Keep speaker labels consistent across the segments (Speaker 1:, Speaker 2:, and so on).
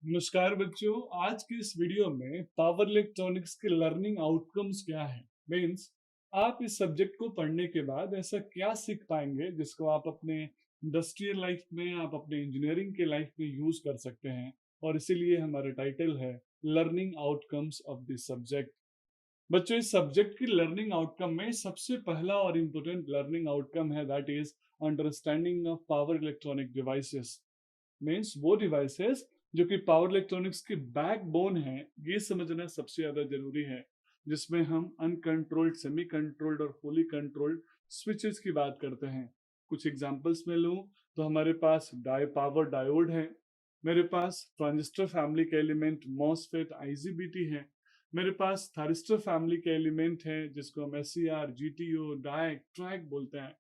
Speaker 1: नमस्कार बच्चों। आज की इस वीडियो में पावर इलेक्ट्रॉनिक्स के लर्निंग आउटकम्स क्या है। मींस आप इस सब्जेक्ट को पढ़ने के बाद ऐसा क्या सीख पाएंगे जिसको आप अपने इंडस्ट्रियल लाइफ में, आप अपने इंजीनियरिंग के लाइफ में यूज कर सकते हैं। और इसीलिए हमारा टाइटल है learning outcomes of this subject. बच्चों, इस सब्जेक्ट की लर्निंग आउटकम में सबसे पहला और इम्पोर्टेंट लर्निंग आउटकम है that is understanding of power electronic devices. Means वो डिवाइसेस जो कि पावर इलेक्ट्रॉनिक्स की बैकबोन है, ये समझना सबसे ज्यादा जरूरी है। जिसमें हम अनकंट्रोल्ड, सेमी कंट्रोल्ड और फुली कंट्रोल्ड स्विचेस की बात करते हैं। कुछ एग्जांपल्स में लूं तो हमारे पास पावर डायोड है, मेरे पास ट्रांजिस्टर फैमिली के एलिमेंट मॉसफेट आईजीबीटी है, मेरे पास थारिस्टर फैमिली के एलिमेंट है जिसको हम एससीआर, जीटीओ, डायक, ट्रैक बोलते हैं।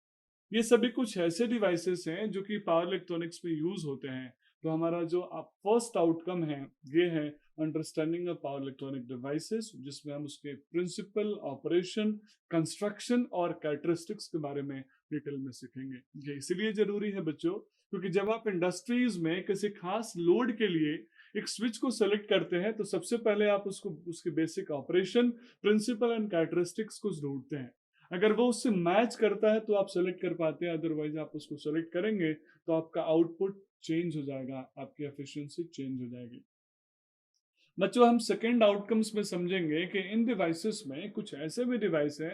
Speaker 1: ये सभी कुछ ऐसे डिवाइसेस हैं जो कि पावर इलेक्ट्रॉनिक्स में यूज होते हैं। तो हमारा जो फर्स्ट आउटकम है ये है understanding of power electronic devices, जिसमें हम उसके प्रिंसिपल, ऑपरेशन, कंस्ट्रक्शन और कैरेक्टरिस्टिक्स के बारे में डिटेल में सीखेंगे। ये इसीलिए जरूरी है बच्चों, क्योंकि जब आप इंडस्ट्रीज में किसी खास लोड के लिए एक स्विच को सेलेक्ट करते हैं तो सबसे पहले आप उसको उसके basic operation, principle and characteristics को ढूंढते हैं। अगर वो उससे मैच करता है तो आप सेलेक्ट कर पाते हैं, अदरवाइज आप उसको सेलेक्ट करेंगे तो आपका आउटपुट चेंज हो जाएगा, आपकी एफिशिएंसी चेंज हो जाएगी। बच्चों, हम सेकेंड आउटकम्स में समझेंगे कि इन डिवाइसेस में कुछ ऐसे भी डिवाइस है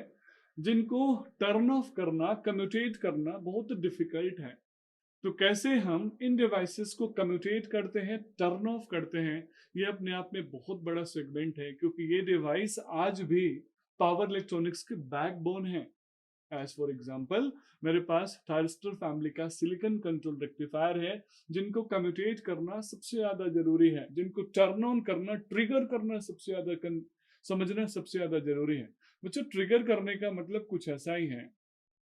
Speaker 1: जिनको टर्न ऑफ करना, कम्यूटेट करना बहुत डिफिकल्ट है। तो कैसे हम इन डिवाइसेस को कम्यूटेट करते हैं, टर्न ऑफ करते हैं, ये अपने आप में बहुत बड़ा सेगमेंट है, क्योंकि ये डिवाइस आज भी पावर इलेक्ट्रॉनिक्स के बैकबोन है। एज फॉर एग्जाम्पल, मेरे पास थायरिस्टर फैमिली का सिलिकॉन कंट्रोल रेक्टिफायर है, जिनको कम्यूटेट करना सबसे ज्यादा जरूरी है, जिनको टर्न ऑन करना, ट्रिगर करना सबसे ज्यादा समझना सबसे ज्यादा जरूरी है। बच्चों, ट्रिगर करने का मतलब कुछ ऐसा ही है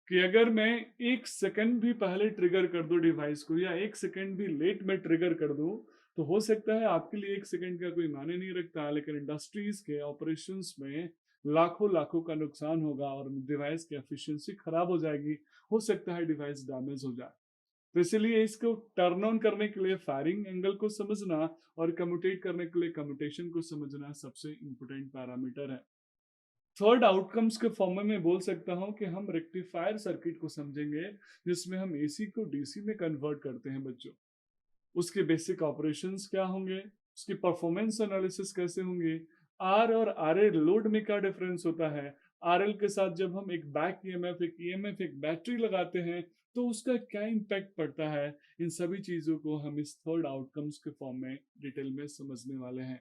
Speaker 1: कि अगर मैं एक सेकंड भी पहले ट्रिगर कर दूं डिवाइस को, या एक सेकंड भी लेट में ट्रिगर कर दूं, तो हो सकता है आपके लिए एक सेकंड का कोई मायने नहीं रखता, लेकिन इंडस्ट्रीज के ऑपरेशंस में लाखों लाखों का नुकसान होगा और डिवाइस की एफिशिएंसी खराब हो जाएगी। हो सकता है डिवाइस डैमेज हो जाए। तो इसलिए इसको टर्न ऑन करने के लिए फायरिंग एंगल को समझना और कम्यूटेट करने के लिए कम्यूटेशन को समझना सबसे इंपोर्टेंट पैरामीटर है। थर्ड आउटकम्स के फॉर्म में मैं बोल सकता हूं कि हम रेक्टिफायर सर्किट को समझेंगे, जिसमें हम एसी को डीसी में कन्वर्ट करते हैं बच्चों। उसके बेसिक ऑपरेशंस क्या होंगे, उसकी परफॉर्मेंस एनालिसिस कैसे होंगे, आर और आर ए लोड में क्या डिफरेंस होता है, आरएल के साथ जब हम एक बैक ईएमएफ, एक ईएमएफ, एक बैटरी लगाते हैं तो उसका क्या इम्पैक्ट पड़ता है। इन सभी चीजों को हम इस थर्ड आउटकम्स के फॉर्म में डिटेल में समझने वाले हैं।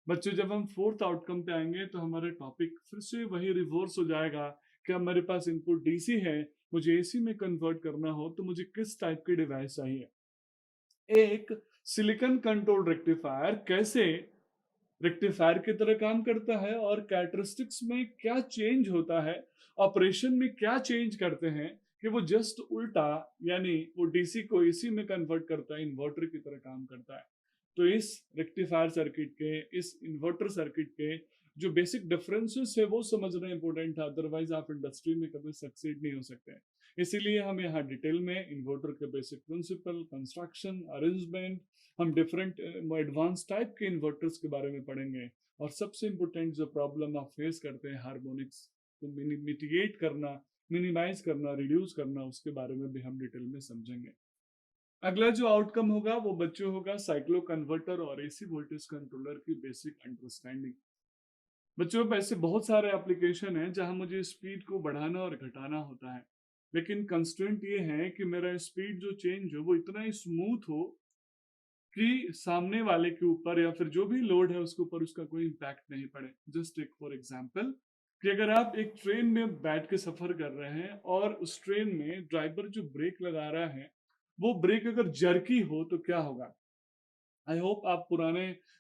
Speaker 1: बच्चों, जब हम फोर्थ आउटकम पे आएंगे तो हमारा टॉपिक फिर से वही रिवर्स हो जाएगा कि अब मेरे पास इनपुट डीसी है, मुझे एसी में कन्वर्ट करना हो तो मुझे किस टाइप की डिवाइस चाहिए। एक सिलिकॉन कंट्रोल रेक्टिफायर कैसे रेक्टिफायर की तरह काम करता है और कैरेक्टरिस्टिक्स में क्या चेंज होता है, ऑपरेशन में क्या चेंज करते हैं, कि वो जस्ट उल्टा, यानी वो डीसी को एसी में कन्वर्ट करता है, इन्वर्टर की तरह काम करता है। तो इस रेक्टिफायर सर्किट के, इस इन्वर्टर सर्किट के जो बेसिक डिफरेंसेस है वो समझना इंपॉर्टेंट है, अदरवाइज आप इंडस्ट्री में कभी सक्सीड नहीं हो सकते। इसीलिए हम यहाँ डिटेल में इन्वर्टर के बेसिक प्रिंसिपल, कंस्ट्रक्शन, अरेंजमेंट, हम डिफरेंट एडवांस टाइप के इन्वर्टर्स के बारे में पढ़ेंगे। और सबसे इम्पोर्टेंट जो प्रॉब्लम आप फेस करते हैं हार्मोनिक्स को मिटिगेट करना, मिनिमाइज करना, रिड्यूस करना, उसके बारे में भी हम डिटेल में समझेंगे। अगला जो आउटकम होगा वो बच्चों होगा साइक्लो कन्वर्टर और एसी वोल्टेज कंट्रोलर की बेसिक अंडरस्टैंडिंग। बच्चों, ऐसे बहुत सारे एप्लीकेशन हैं जहां मुझे स्पीड को बढ़ाना और घटाना होता है, लेकिन कंस्ट्रेंट ये है कि मेरा स्पीड जो चेंज हो वो इतना ही स्मूथ हो कि सामने वाले के ऊपर या फिर जो भी लोड है उसके ऊपर उसका कोई इम्पैक्ट नहीं पड़े। जस्ट एक फॉर एग्जांपल, कि अगर आप एक ट्रेन में बैठ के सफर कर रहे हैं और उस ट्रेन में ड्राइवर जो ब्रेक लगा रहा है वो ब्रेक अगर जर्की हो तो क्या होगा। आई होप आप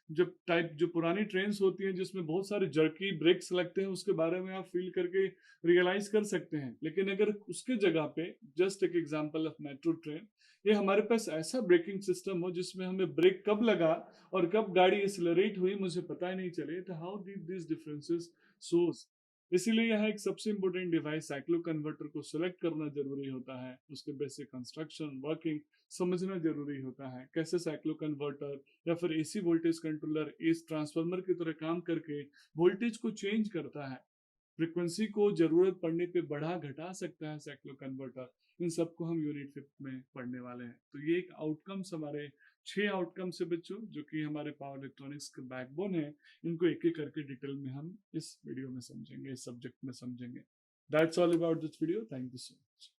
Speaker 1: जो पुरानी ट्रेन्स होती हैं जिसमें बहुत सारे जर्की ब्रेक्स लगते हैं उसके बारे में आप फील करके रियलाइज कर सकते हैं। लेकिन अगर उसके जगह पे जस्ट एक एग्जांपल ऑफ मेट्रो ट्रेन, ये हमारे पास ऐसा ब्रेकिंग सिस्टम हो जिसमें हमें ब्रेक कब लगा और कब गाड़ी एक्सेलरेट हुई मुझे पता ही नहीं चले, तो हाउ डिड दिस डिफरेंसेस सोज। इसीलिए यहाँ एक सबसे इंपॉर्टेंट डिवाइस साइक्लो कन्वर्टर को सिलेक्ट करना जरूरी होता है। उसके बेसिक कंस्ट्रक्शन वर्किंग समझना जरूरी होता है। कैसे साइक्लो कन्वर्टर या फिर एसी वोल्टेज कंट्रोलर इस ट्रांसफार्मर की तरह काम करके वोल्टेज को चेंज करता है। फ्रीक्वेंसी को जरूरत पड़ने पे बढ़ा घटा सकता है साइक्लो कन्वर्टर। इन सबको हम यूनिट 5 में पढ़ने वाले हैं। तो ये एक आउटकम्स हमारे 6 आउटकम्स है बच्चों, जो कि हमारे पावर इलेक्ट्रॉनिक्स के बैकबोन है। इनको एक एक करके डिटेल में हम इस वीडियो में समझेंगे, इस सब्जेक्ट में समझेंगे। That's all about this video. Thank you so much.